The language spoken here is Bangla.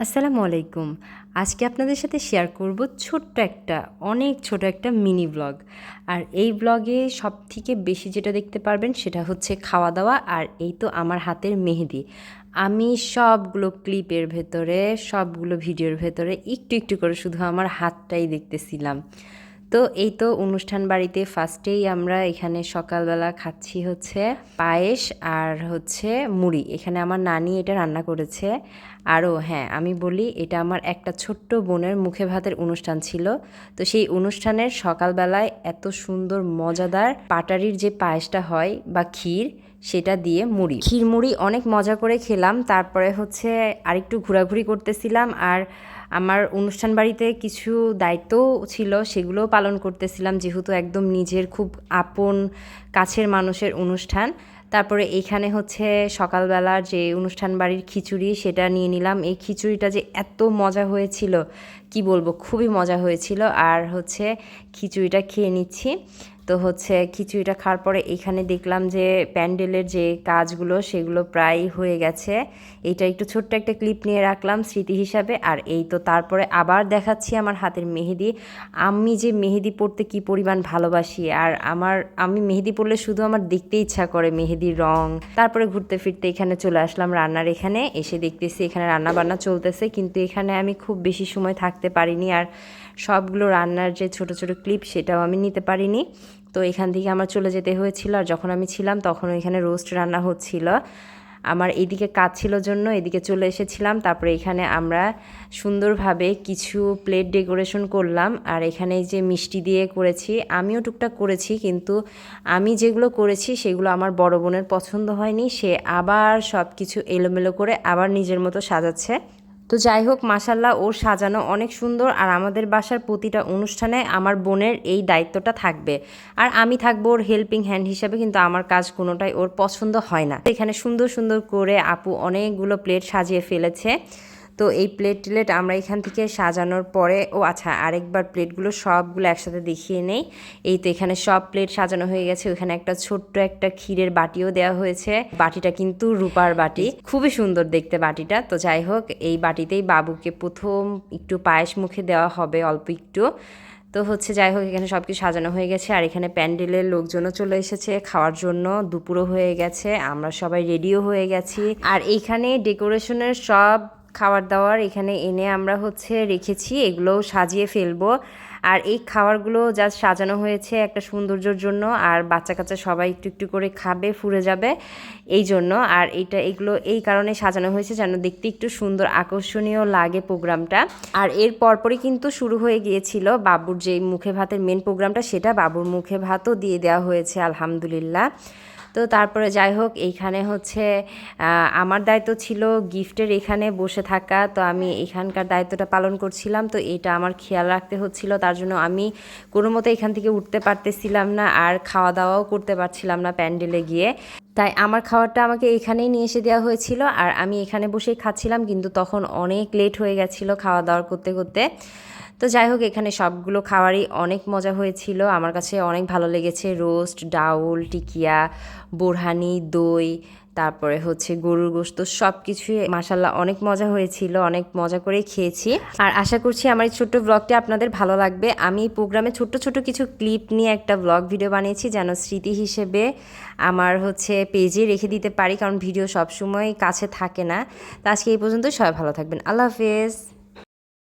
আসসালামু আলাইকুম। আজকে আপনাদের সাথে শেয়ার করব অনেক ছোট একটা মিনি ব্লগ। আর এই ব্লগে সবথেকে বেশি যেটা দেখতে পারবেন সেটা হচ্ছে খাওয়া-দাওয়া আর এই তো আমার হাতের মেহেদি। আমি সবগুলো ক্লিপের ভেতরে, সবগুলো ভিডিওর ভেতরে একটু করে শুধু আমার হাতটাই দেখতেছিলাম। তো এই তো অনুষ্ঠান বাড়িতে ফার্স্টেই আমরা এখানে সকালবেলা খাচ্ছি হচ্ছে পায়েস আর হচ্ছে মুড়ি। এখানে আমার নানি এটা রান্না করেছে। আরও হ্যাঁ, আমি বলি এটা আমার একটা ছোট্ট বোনের মুখে ভাতের অনুষ্ঠান ছিল। তো সেই অনুষ্ঠানের সকালবেলায় এত সুন্দর মজাদার পাটারির যে পায়েসটা হয় বা ক্ষীর, সেটা দিয়ে মুড়ি, ক্ষীর মুড়ি অনেক মজা করে খেলাম। তারপরে হচ্ছে আরেকটু ঘোরাঘুরি করতেছিলাম আর আমার অনুষ্ঠান বাড়িতে কিছু দায়িত্বও ছিল, সেগুলোও পালন করতেছিলাম, যেহেতু একদম নিজের খুব আপন কাছের মানুষের অনুষ্ঠান। তারপরে এইখানে হচ্ছে সকালবেলার যে অনুষ্ঠান বাড়ির খিচুড়ি সেটা নিয়ে নিলাম। এই খিচুড়িটা যে এত মজা হয়েছিল কি বলবো, খুবই মজা হয়েছিল। আর হচ্ছে খিচুড়িটা খেয়ে নিচ্ছি। তো হচ্ছে খিচুড়িটা খাওয়ার পরে এখানে দেখলাম যে প্যান্ডেলের যে কাজগুলো সেগুলো প্রায় হয়ে গেছে। এইটা একটু ছোট্ট একটা ক্লিপ নিয়ে রাখলাম স্মৃতি হিসাবে। আর এই তো তারপরে আবার দেখাচ্ছি আমার হাতের মেহেদি। আমি যে মেহেদি পরতে কি পরিমাণ ভালোবাসি, আর আমি মেহেদি পরলে শুধু আমার দেখতে ইচ্ছা করে মেহেদির রং। তারপরে ঘুরতে ফিরতে এখানে চলে আসলাম রান্নার এখানে। এসে দেখতেছি এখানে রান্না বান্না চলতেছে, কিন্তু এখানে আমি খুব বেশি সময় থাকতে পারিনি। আর সবগুলো রান্নার যে ছোট ক্লিপ সেটাও আমি নিতে পারিনি। তো এখান থেকে আমার চলে যেতে হয়েছিল। আর যখন আমি ছিলাম তখন এখানে রোস্ট রান্না হচ্ছিল। আমার এইদিকে কাজ ছিল জন্য এদিকে চলে এসেছিলাম। তারপরে এখানে আমরা সুন্দরভাবে কিছু প্লেট ডেকোরেশন করলাম। আর এখানে এই যে মিষ্টি দিয়ে করেছি, আমিও টুকটাক করেছি, কিন্তু আমি যেগুলো করেছি সেগুলো আমার বড় বোনের পছন্দ হয়নি। সে আবার সব কিছু এলোমেলো করে আবার নিজের মতো সাজাচ্ছে। তো যাই হোক, মাশাল্লাহ ওর সাজানো অনেক সুন্দর। আর আমাদের বাসার প্রতিটা অনুষ্ঠানে আমার বোনের এই দায়িত্বটা থাকবে, আর আমি থাকবো ওর হেল্পিং হ্যান্ড হিসাবে, কিন্তু আমার কাজ কোনোটাই ওর পছন্দ হয় না। এখানে সুন্দর করে আপু অনেকগুলো প্লেট সাজিয়ে ফেলেছে। তো এই প্লেট আমরা এখান থেকে সাজানোর পরে, ও আচ্ছা, আরেকবার প্লেটগুলো সবগুলো একসাথে দেখিয়ে নেই। এই তো এখানে সব প্লেট সাজানো হয়ে গেছে। ওখানে একটা ছোট্ট একটা ক্ষীরের বাটিও দেওয়া হয়েছে। বাটিটা কিন্তু রূপার বাটি, খুবই সুন্দর দেখতে বাটিটা। তো যাই হোক, এই বাটিতেই বাবুকে প্রথম একটু পায়েস মুখে দেওয়া হবে, অল্প একটু। তো হচ্ছে যাই হোক, এখানে সব কিছু সাজানো হয়ে গেছে। আর এখানে প্যান্ডেলের লোকজনও চলে এসেছে খাওয়ার জন্য। দুপুরও হয়ে গেছে, আমরা সবাই রেডিও হয়ে গেছি। আর এইখানে ডেকোরেশনের সব খাবার দাবার এখানে এনে আমরা হচ্ছে রেখেছি, এগুলোও সাজিয়ে ফেলবো। আর এই খাবারগুলো জাস্ট সাজানো হয়েছে একটা সৌন্দর্যের জন্য, আর বাচ্চা কাচ্চা সবাই একটু করে খাবে, ফুরে যাবে এই জন্য। আর এগুলো এই কারণে সাজানো হয়েছে যেন দেখতে একটু সুন্দর আকর্ষণীয় লাগে প্রোগ্রামটা। আর এর পরপরই কিন্তু শুরু হয়ে গিয়েছিল বাবুর যে মুখে ভাতের মেন প্রোগ্রামটা, সেটা বাবুর মুখে ভাতও দিয়ে দেওয়া হয়েছে আলহামদুলিল্লাহ। তো তারপরে যাই হোক, এইখানে হচ্ছে আমার দায়িত্ব ছিল গিফটের এখানে বসে থাকা। তো আমি এখানকার দায়িত্বটা পালন করছিলাম। তো এটা আমার খেয়াল রাখতে হচ্ছিল, তার জন্য আমি কোনো মতো এখান থেকে উঠতে পারতেছিলাম না, আর খাওয়া দাওয়াও করতে পারছিলাম না প্যান্ডেলে গিয়ে। তাই আমার খাবারটা আমাকে এখানেই নিয়ে এসে দেওয়া হয়েছিল, আর আমি এখানে বসেই খাচ্ছিলাম। কিন্তু তখন অনেক লেট হয়ে গেছিলো খাওয়া দাওয়া করতে। তো যাই হোক, এখানে সবগুলো খাবারই অনেক মজা হয়েছিল, আমার কাছে অনেক ভালো লেগেছে। রোস্ট, ডাউল, টিকিয়া, বোরহানি, দই, তারপরে হচ্ছে গরুর গোশত, সব কিছুই মাশাল্লাহ অনেক মজা হয়েছিল, অনেক মজা করে খেয়েছি। আর আশা করছি আমার এই ছোট্ট ব্লগটি আপনাদের ভালো লাগবে। আমি এই প্রোগ্রামে ছোট কিছু ক্লিপ নিয়ে একটা ব্লগ ভিডিও বানিয়েছি, যেন স্মৃতি হিসেবে আমার হচ্ছে পেজে রেখে দিতে পারি, কারণ ভিডিও সবসময় কাছে থাকে না। তো আজকে এই পর্যন্ত, সবাই ভালো থাকবেন। আল্লাহ হাফেজ।